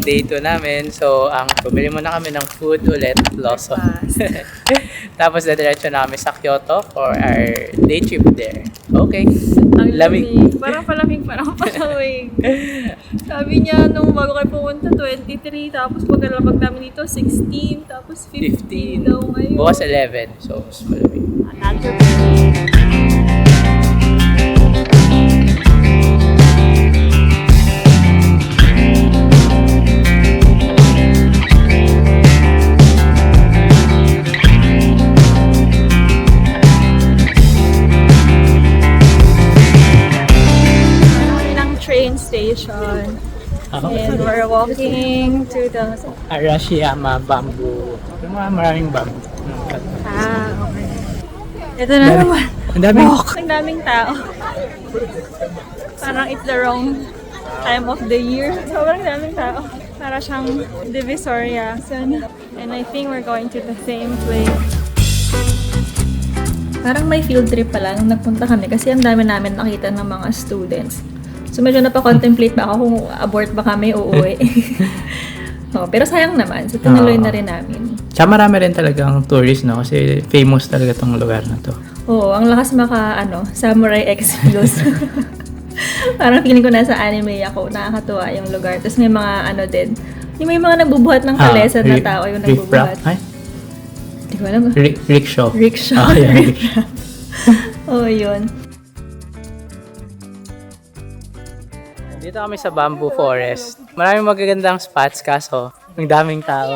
day 2 namin. So, bumili muna kami ng food ulit, Lawson. Tapos, diretso na kami sa Kyoto for our day trip there. Okay. Ang lamig. Parang palamig, parang palamig. Sabi niya, nung bago kayo pumunta, 23. Tapos pagkalabag namin dito, 16. Tapos 15 daw ngayon. Bukas 11. So, mas malamig. Train station. And we're walking to the... Arashiyama Bamboo. Maraming bamboo. Okay. Ito na naman. Ang daming... Ang daming tao. Parang it's the wrong time of the year. Sobrang daming tao. Para siyang Divisoria. And I think we're going to the same place. Parang may field trip pala nung nagpunta kami kasi ang dami namin nakita ng mga students. So medyo napakontemplate ba ako kung abort ba kami uuwi. Pero sayang naman. So tinuloy na rin namin. Tsaka marami rin talagang tourist, no? Kasi famous talaga tong lugar na to. Oo, ang lakas Samurai X feels. Parang feeling ko nasa anime ako. Nakakatuwa yung lugar. Tapos may mga din. Yung may mga nagbubuhat ng kalesa na tao yung nagbubuhat. Hindi ko alam. Rickshaw. Rickshaw. Oo, yun. Dito kami sa Bamboo Forest. Maraming magagandang spots kaso ang daming tao.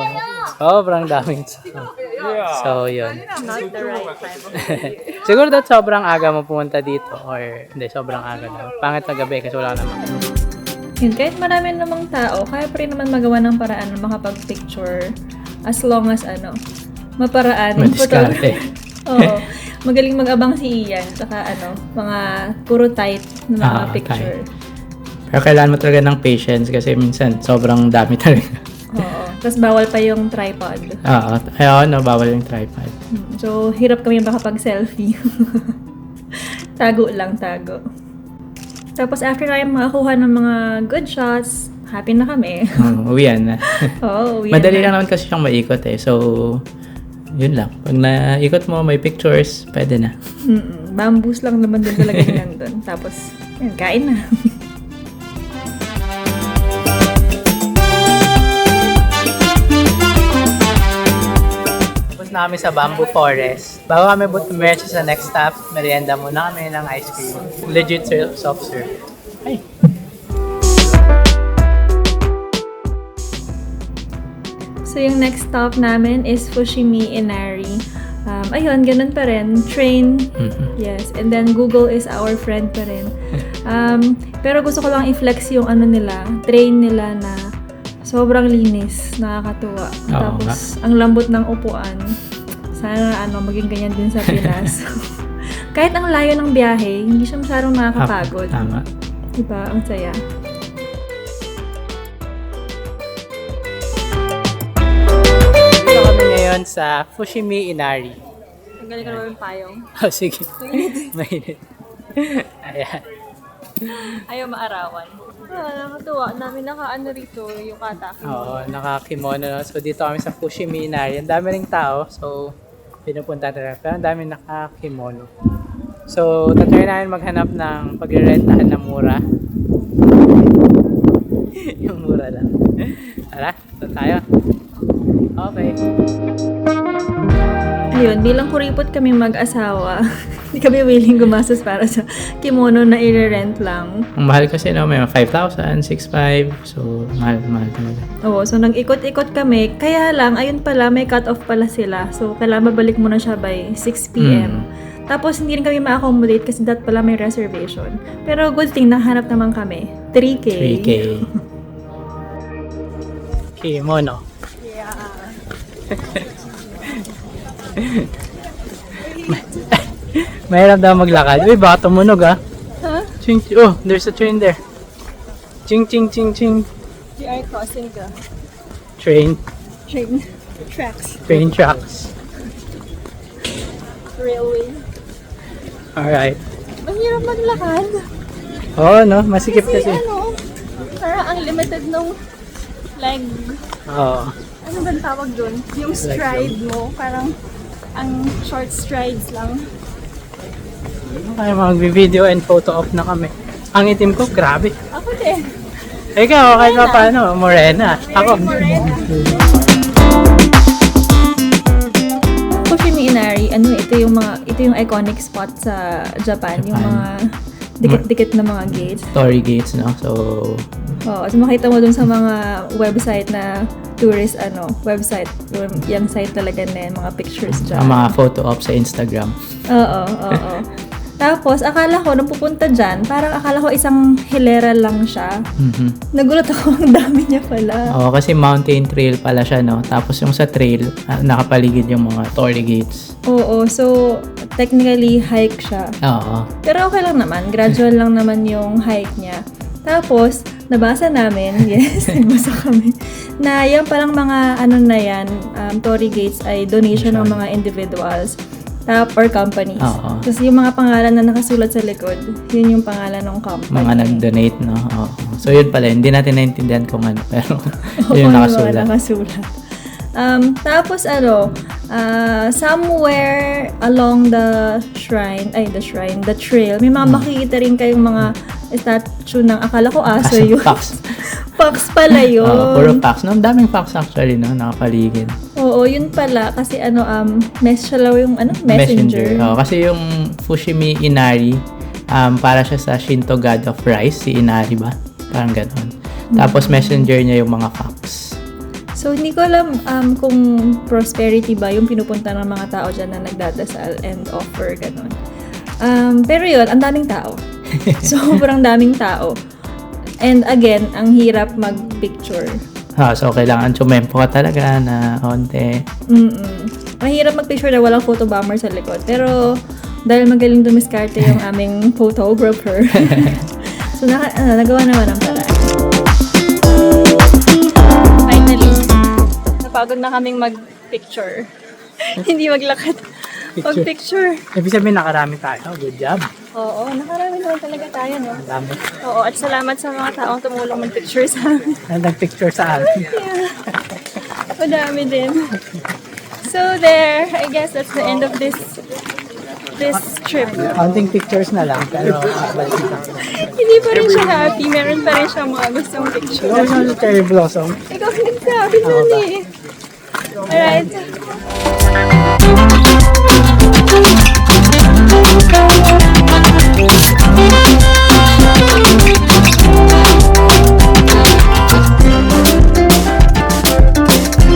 Sobrang daming tao. So, yun. Not the right time. Siguro daw sobrang aga mo pumunta dito or hindi, sobrang aga daw. Pangit na gabi kasi wala naman. Yun, kahit marami namang tao, kaya pa rin naman magawa ng paraan na makapag-picture as long as maparaan. Madiskarte. Oo. Magaling mag-abang si Ian. Saka mga puro tight na mga picture. Tight. Pero kailangan mo talaga ng patience kasi minsan sobrang dami talaga. Oo. Tapos bawal pa yung tripod. Oo. Ayaw, bawal yung tripod. So, hirap kami makapag-selfie. Tago lang, tago. Tapos after namin makakuha ng mga good shots, happy na kami. Uwian na. Oo, uwian Madali na. lang naman kasi siyang maikot eh. So, yun lang. Pag naikot mo, may pictures, pwede na. Bamboos lang naman din talaga yung nandun. Tapos, yun, kain na. Namin sa Bamboo Forest. Bago kami bumiretso sa next stop, merienda muna kami ng ice cream. Legit soft serve. Ay! So, yung next stop namin is Fushimi Inari. Ayun, ganun pa rin. Train. Yes. And then, Google is our friend pa rin. Pero gusto ko lang i-flex yung train nila na sobrang linis, nakakatuwa. Tapos, ang lambot ng upuan. Sana maging ganyan din sa Pinas. Kahit ang layo ng biyahe, hindi siya masyadong nakakapagod. Tama. Diba? Ang saya. Dito kami ngayon sa Fushimi Inari. Ang galing ka naman yung payong. Oh, sige. Mainit. Ayan. Ayaw maarawan. Nakatuwa. Namin rito yung kataki. Oo, nakakimono. So, dito kami sa Fushimi Inari. Ang dami ring tao. So, pinupunta talaga. Pero ang dami nakakimono. So, tatry namin maghanap ng pagre-rentahan na mura. Yung mura lang. Tara, ito tayo. Okay. Ayun, bilang kuripot kami mag-asawa, hindi kami willing gumastos para sa kimono na i-rent lang. Ang mahal kasi may 5,000, 6,500. So, mahal talaga. Oo, so nag-ikot-ikot kami. Kaya lang, ayun pala, may cut-off pala sila. So, kailangan mabalik muna siya by 6 p.m. Tapos, hindi rin kami ma-accommodate kasi that pala may reservation. Pero good thing, nahanap naman kami. 3K. 3K. Kimono. Yeah. Mahirap daw maglakad. Uy, baka tumunog Huh? Ching, oh, there's a train there. Ching, ching, ching, ching. We are crossing the Train tracks. Train tracks. Railway. Alright. Mahirap maglakad. Oo, no? Masikip kasi. Parang ang limited nung leg. Oo. Ano ba tawag dun? Yung stride mo, parang ang short strides lang. Kaya mag-video and photo off na kami. Ang itim ko, grabe. Ako din. Ikaw, kahit pa paano, morena. Ako. Morena. Fushimi Inari, ito yung iconic spot sa Japan. Yung mga dikit-dikit na mga gates. Torii gates, no? So, Oo, so makita mo dun sa mga website na tourist website. Yung site talaga na yan, mga pictures dyan. ang mga photo off sa Instagram. Oo. Tapos, akala ko, nung pupunta dyan, parang akala ko isang hilera lang siya. Nagulat ako, ang dami niya pala. Oo, kasi mountain trail pala siya, no? Tapos yung sa trail, nakapaligid yung mga Torii gates. Oo, so, technically, hike siya. Oo. Pero okay lang naman, gradual lang naman yung hike niya. Tapos, nabasa namin, yes, nagbasa kami, na yung parang mga na yan, Torii gates ay donation ng mga individuals or companies. Oo. Tapos yung mga pangalan na nakasulat sa likod, yun yung pangalan ng company. Mga nag-donate, no? Oo. So, yun pala. Hindi natin naintindihan kung ano. Pero, yun yung Oo, nakasulat. nakasulat. Tapos somewhere along the trail, may mga makikita rin kayong mga statue ng, akala ko aso yun. Fox. Fox pala yun. Puro fox. No, ang daming fox actually, no? Nakapaligid. Oo, yun pala. Kasi messenger. Oo, kasi yung Fushimi Inari, para siya sa Shinto god of rice, si Inari ba? Parang gano'n. Tapos messenger niya yung mga fox. So, hindi ko alam kung prosperity ba yung pinupunta ng mga tao dyan na nagdadasal and offer, gano'n. Pero yun, ang daming tao. Sobrang daming tao. And again, ang hirap mag-picture. So kailangan tsumempo ka talaga na onte. Mahirap mag-picture na walang photo bomber sa likod. Pero dahil magaling dumiskarte yung aming photographer, so nagawa naman ang paraan. Finally, napagod na kaming mag-picture. Hindi maglakad. Mag-picture. Ibig sabihin nakarami tayo. Good job. Oo, nakarami naman talaga tayo, no? Ang dami. Oo, at salamat sa mga taong tumulong mag-picture sa amin. Nag-picture sa amin. Yeah. Madami din. So there, I guess that's the end of this trip. Counting pictures na lang. Pero balik na. Hindi pa rin siya happy. Meron pa rin siya mga gustong picture. Ikaw sa cherry blossom. Ikaw nagsabi nun eh. Alright.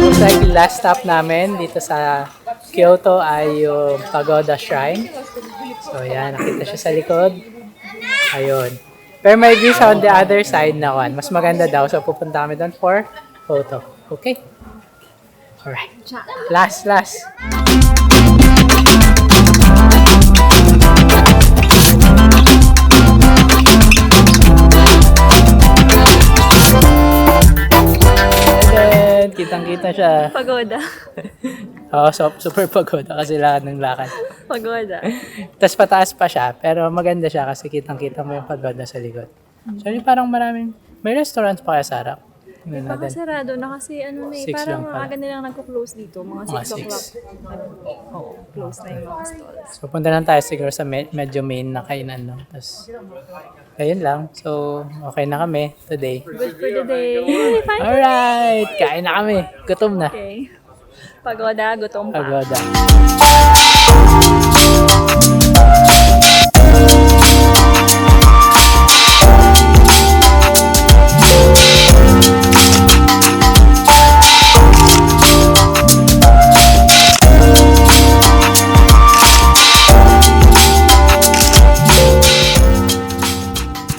Looks like last stop namin dito sa Kyoto ay yung Pagoda Shrine. So yan, nakita siya sa likod. Ayun. Pero may view siya on the other side na one. Mas maganda daw. So pupunta kami doon for photo. Okay? Alright. Last. And kitang-kita siya. Pagoda. Oo, super pagoda kasi lahat ng lakad. Pagoda. Tapos pataas pa siya, pero maganda siya kasi kitang-kita mo yung pagoda sa likod. So, parang may restaurants pa kaya sa harap. Tingnan natin. Sarado na kasi Six parang lang pala. aga nilang nagko-close dito. Mga Mga 6 o'clock. Oo, close na yung mga stalls. So, punta lang tayo siguro sa medyo main na kainan, no? Tapos, ayun lang. So, okay na kami today. Good for the day. Yay, fine. Alright! Kain na kami. Gutom na. Okay. Pagoda, gutom pa. Pagoda.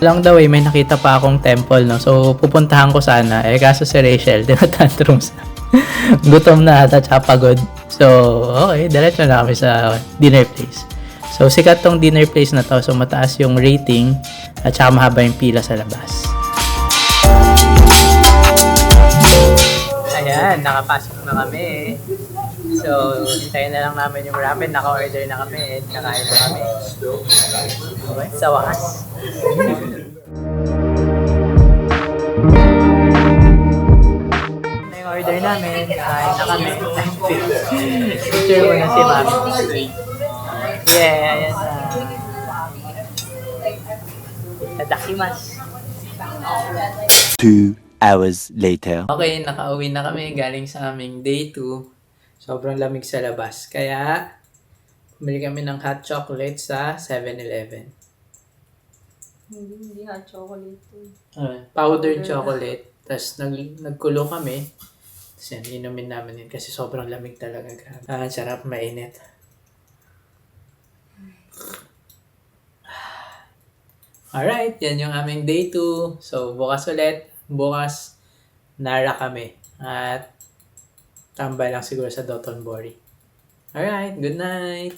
Along the way, may nakita pa akong temple, no? So, pupuntahan ko sana. Kaso si Rachel, tinatantrums na. Gutom na at pagod. So, okay, diretso na kami sa dinner place. So, sikat tong dinner place na to. So, mataas yung rating at saka mahaba yung pila sa labas. Ayan, nakapasok na kami. So, hintayin na lang namin yung ramen. Naka-order na kami at nakain na kami. Okay, sa wakas. namin, kain na kami. Picture mo na si Mami. Yeah, ayan na. Tadakimasu. 2 hours later. Okay, nakauwi na kami galing sa aming day 2. Sobrang lamig sa labas. Kaya, bumili kami ng hot chocolate sa 7-Eleven. Hindi hot chocolate. Powdered chocolate. Tapos nagkulo kami. Tapos yan, inumin namin yun kasi sobrang lamig talaga. Grabe. Sarap, mainit. Alright, yan yung aming day 2. So, bukas ulit. Bukas, Nara kami. At tambay lang siguro sa Dotonbori. Alright, good night!